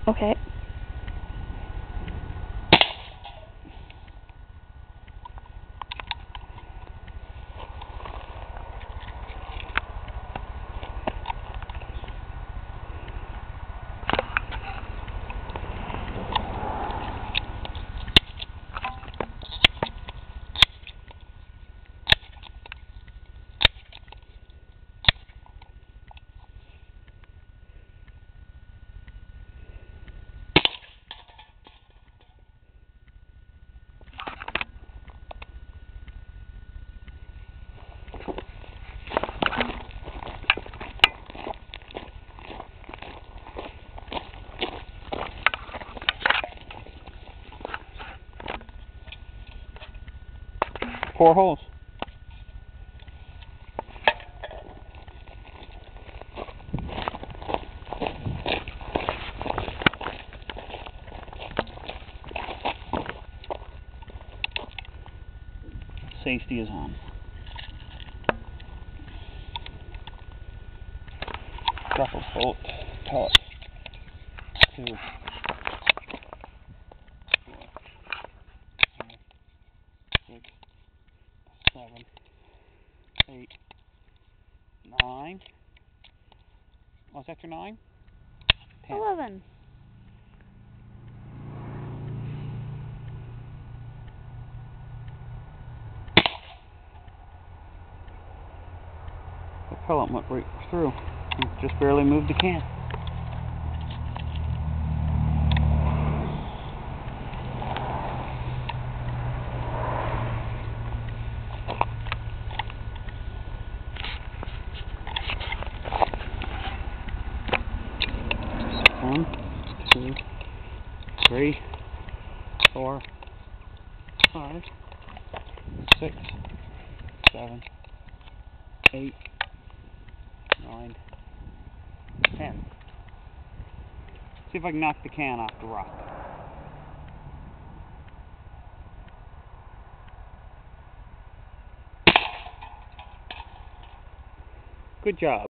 Okay. Four holes. Safety is on. Ruffles bolt, pellet. 2, 4, 5, 6, 7, 8, 9. Was that your 9? 10. 11. The pellet went right through. Just barely moved the can. One, 2, 3, 4, 5, 6, 7, 8, 9, 10. See if I can knock the can off the rock. Good job.